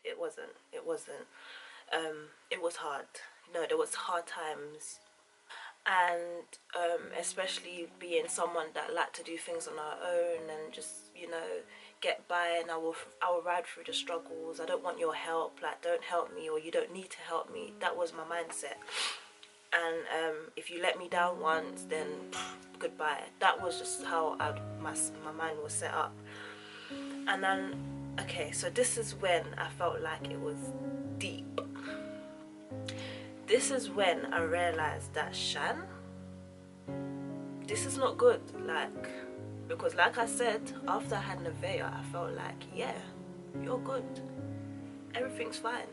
it wasn't. It was hard. No, there was hard times. And especially being someone that liked to do things on our own and just, you know, get by, and I will ride through the struggles. I don't want your help, like, don't help me, or you don't need to help me. That was my mindset. And if you let me down once, then goodbye. That was just how my mind was set up. And then, okay, so this is when I felt like it was deep. This is when I realized that, Shan, this is not good. Like, because like I said, after I had Nevea, I felt like, yeah, you're good, everything's fine.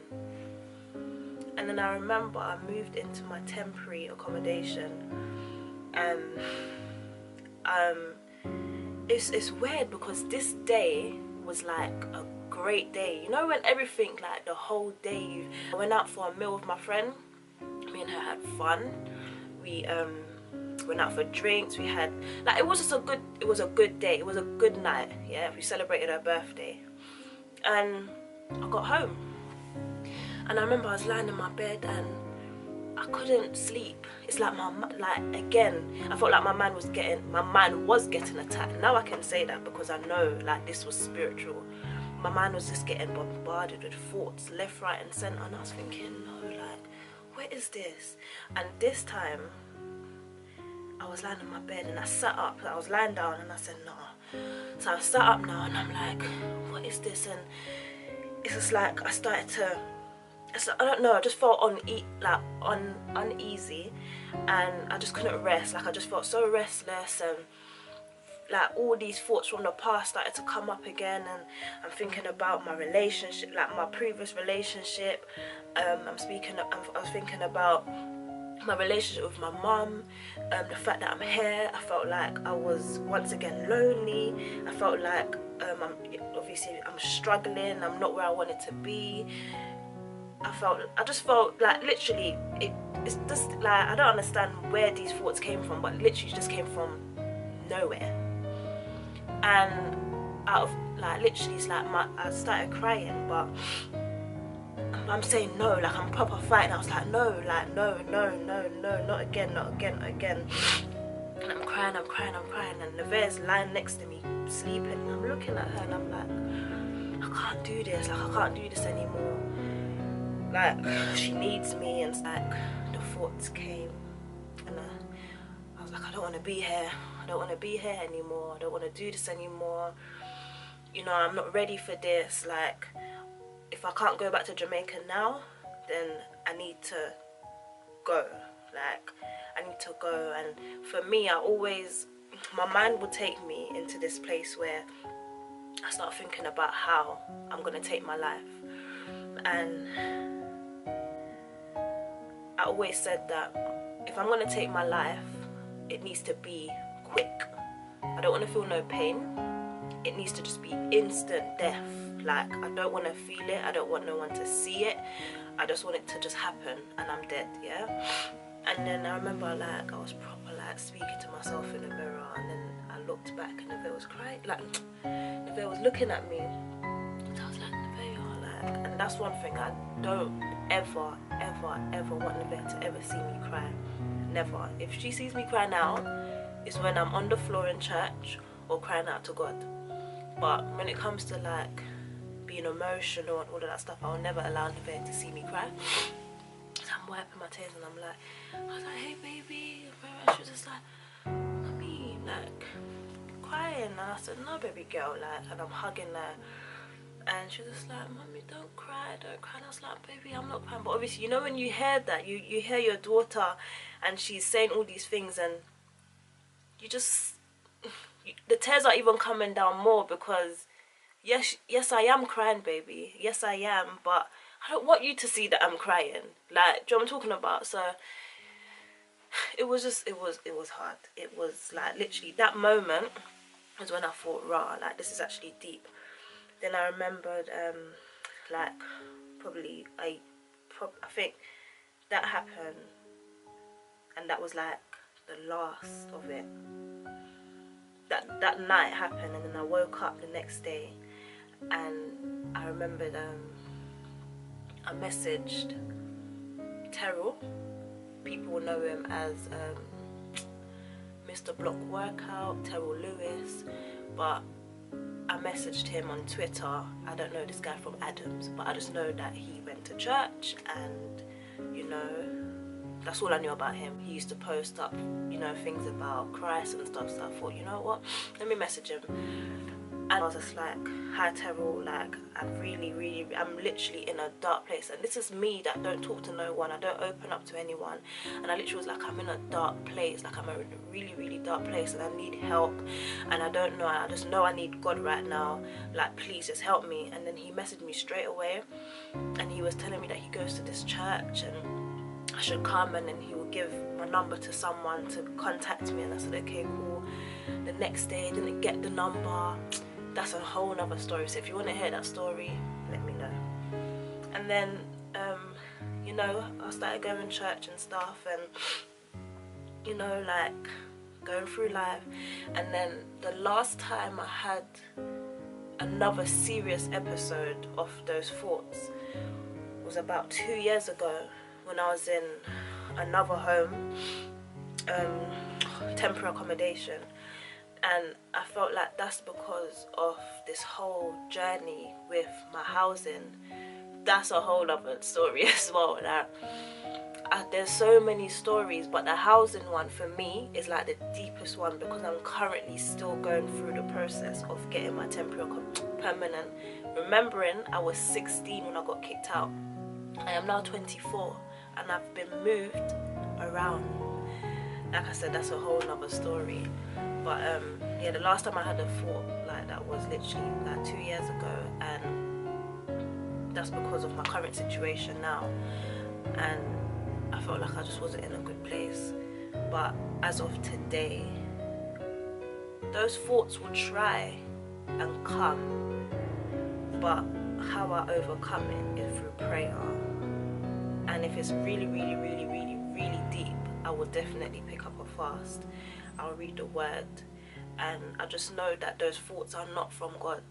And then I remember I moved into my temporary accommodation, and it's weird because this day was like a great day. You know, when everything, like the whole day, I went out for a meal with my friend. Me and her had fun. We went out for drinks. We had, like, it was a good day. It was a good night. Yeah, we celebrated her birthday, and I got home, and I remember I was lying in my bed and I couldn't sleep. It's like again, I felt like my mind was getting attacked. Now I can say that because I know, like, this was spiritual. My mind was just getting bombarded with thoughts left, right and center, and I was thinking, no, like, what is this? And this time I was lying in my bed and I sat up. I was lying down and I said, no. So I sat up now and I'm like, what is this? And it's just like I started to, I don't know, I just felt uneasy, and I just couldn't rest. Like, I just felt so restless, and like all these thoughts from the past started to come up again, and I'm thinking about my relationship, like my previous relationship. I was thinking about my relationship with my mum, the fact that I'm here. I felt like I was once again lonely. I felt like I'm struggling. I'm not where I wanted to be. I just felt like literally it's just like, I don't understand where these thoughts came from, but literally just came from nowhere. And out of, like, literally, it's like I started crying, but I'm saying no, like, I'm proper fighting. I was like, no, like, no, not again, not again, not again. And I'm crying, and Nevea's lying next to me, sleeping, and I'm looking at her and I'm like, I can't do this, like, I can't do this anymore. Like, she needs me. And like, the thoughts came, and I was like, I don't want to be here. I don't want to be here anymore. I don't want to do this anymore. You know, I'm not ready for this. Like, if I can't go back to Jamaica now, then I need to go. Like, I need to go. And for me, my mind would take me into this place where I start thinking about how I'm going to take my life. And I always said that if I'm going to take my life, it needs to be quick. I don't want to feel no pain. It needs to just be instant death. Like, I don't want to feel it. I don't want no one to see it. I just want it to just happen and I'm dead, yeah? And then I remember, like, I was proper, like, speaking to myself in the mirror, and then I looked back and Nevea was crying. Like, Nevea was looking at me. So I was like, Nevea, like, and that's one thing, I don't ever want Nevea to ever see me cry. Never. If she sees me cry now, it's when I'm on the floor in church or crying out to God. But when it comes to, like, being emotional and all of that stuff, I'll never allow Nevea to see me cry. So I'm wiping my tears and I was like, hey baby. And she was just like, mommy, like, crying. And I said, no baby girl, like, and I'm hugging her. And she was just like, mommy, don't cry. And I was like, baby, I'm not crying. But obviously, you know, when you hear that, you hear your daughter and she's saying all these things, and you just, the tears are even coming down more, because yes, I am crying, baby. Yes, I am. But I don't want you to see that I'm crying. Like, do you know what I'm talking about? So it was hard. It was like, literally, that moment was when I thought, rah, like, this is actually deep. Then I remembered, like, I think that happened, and that was like the last of it. That night happened, and then I woke up the next day, and I remembered I messaged Terrell. People know him as Mr. Block Workout, Terrell Lewis, but I messaged him on Twitter. I don't know this guy from Adams, but I just know that he went to church, and you know, that's all I knew about him. He used to post up, you know, things about Christ and stuff, so I thought, you know what, let me message him. And I was just like, hi Terrell, like I'm literally in a dark place, and this is me that don't talk to no one, I don't open up to anyone, and I literally was like, I'm in a dark place, like I'm in a really dark place, and I need help, and I don't know, I just know I need God right now, like please just help me. And then he messaged me straight away, and he was telling me that he goes to this church and I should come, and then he will give my number to someone to contact me. And I said, okay, cool. The next day I didn't get the number. That's a whole nother story, so if you want to hear that story, let me know. And then you know, I started going to church and stuff, and you know, like going through life. And then the last time I had another serious episode of those thoughts was about 2 years ago, when I was in another home, temporary accommodation. And I felt like that's because of this whole journey with my housing. That's a whole other story as well. Like, there's so many stories, but the housing one for me is like the deepest one, because I'm currently still going through the process of getting my temporary permanent. Remembering I was 16 when I got kicked out. I am now 24 and I've been moved around. Like I said, that's a whole nother story. But yeah, the last time I had a thought like that was literally like 2 years ago, and that's because of my current situation now, and I felt like I just wasn't in a good place. But as of today, those thoughts will try and come, but how I overcome it is through prayer. And if it's really deep, I will definitely pick up a fast. I'll read the word, and I just know that those thoughts are not from God.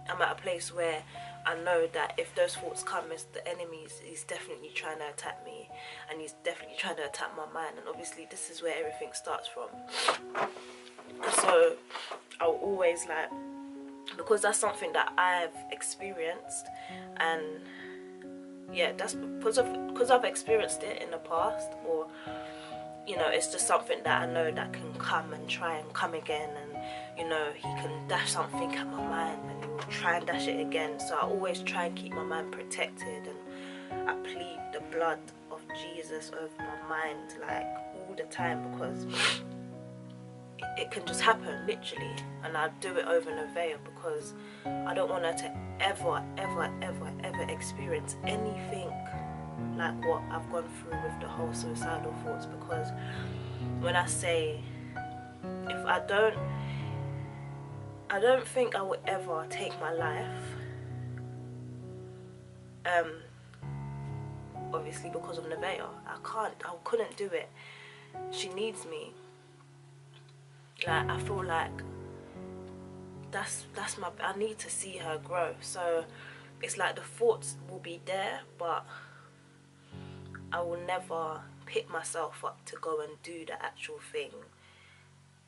I'm at a place where I know that if those thoughts come, it's the enemy. He's definitely trying to attack me, and he's definitely trying to attack my mind, and obviously this is where everything starts from. So I'll always, like, because that's something that I've experienced, and yeah, that's because I've experienced it in the past, or you know, it's just something that I know that can come and try and come again, and you know, he can dash something at my mind and he will try and dash it again. So I always try and keep my mind protected, and I plead the blood of Jesus over my mind, like, all the time, because it can just happen, literally, and I do it over and over, because I don't want her to ever experience anything like what I've gone through with the whole suicidal thoughts. Because when I say, if I don't think I would ever take my life, obviously because of Nevaeh. I couldn't do it. She needs me. Like, I feel like that's I need to see her grow. So it's like the thoughts will be there, but I will never pick myself up to go and do the actual thing.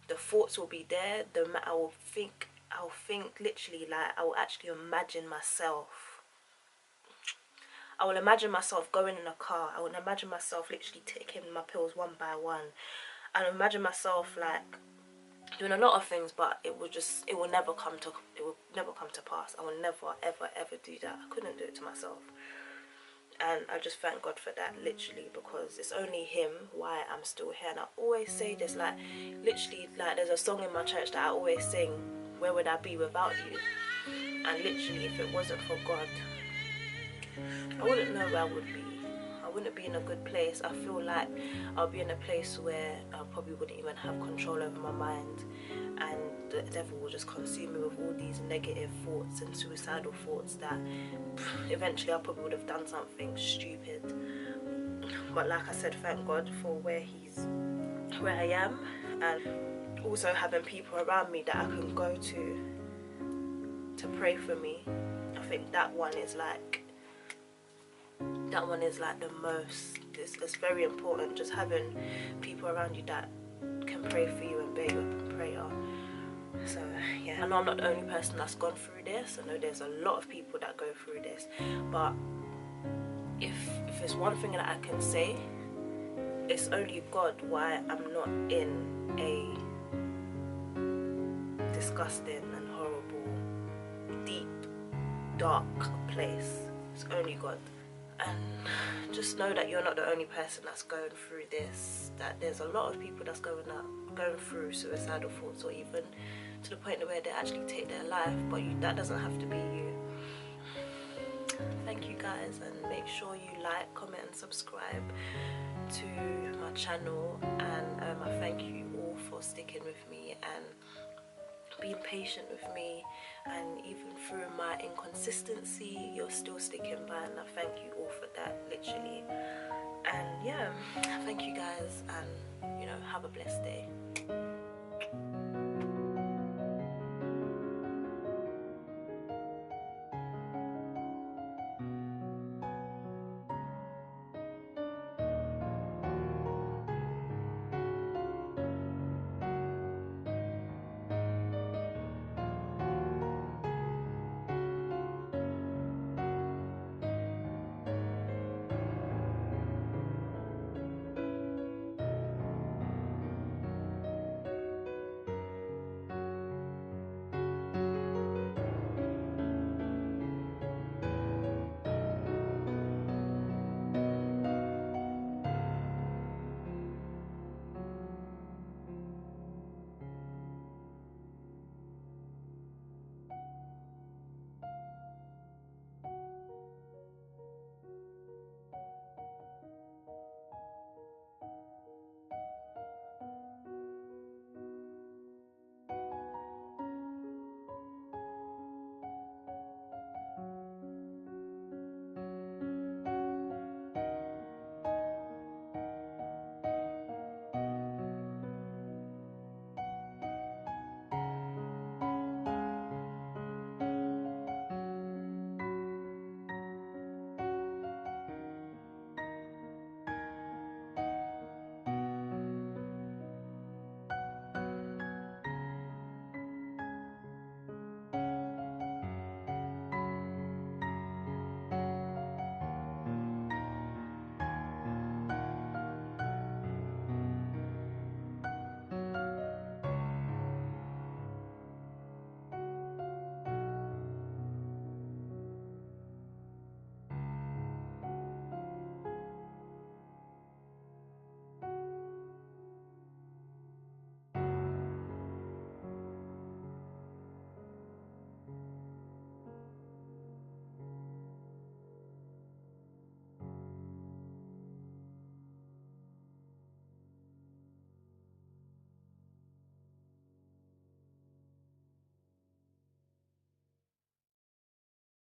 The thoughts will be there. I'll think literally, like, I will actually imagine myself. I will imagine myself going in a car. I will imagine myself literally taking my pills one by one. I will imagine myself, like, doing a lot of things, but it will never come to pass. I will never ever do that. I couldn't do it to myself. And I just thank God for that, literally, because it's only him why I'm still here. And I always say this, like, literally, like, there's a song in my church that I always sing, where would I be without you? And literally, if it wasn't for God, I wouldn't know where I would be. I wouldn't be in a good place. I feel like I'll be in a place where I probably wouldn't even have control over my mind, and the devil will just consume me with all these negative thoughts and suicidal thoughts that eventually I probably would have done something stupid. But like I said, thank God for where I am, and also having people around me that I can go to pray for me. I think that one is like that one is like the most, it's very important, just having people around you that can pray for you and bear you up in prayer. So yeah, I know I'm not the only person that's gone through this. I know there's a lot of people that go through this, but if there's one thing that I can say, it's only God why I'm not in a disgusting and horrible, deep, dark place. It's only God. And just know that you're not the only person that's going through this, that there's a lot of people that's going through suicidal thoughts, or even to the point where they actually take their life, but that doesn't have to be you. Thank you guys, and make sure you like, comment and subscribe to my channel, and I thank you all for sticking with me and being patient with me, and even through my inconsistency you're still sticking by, and I thank you all for that, literally. And yeah, thank you guys, and you know, have a blessed day.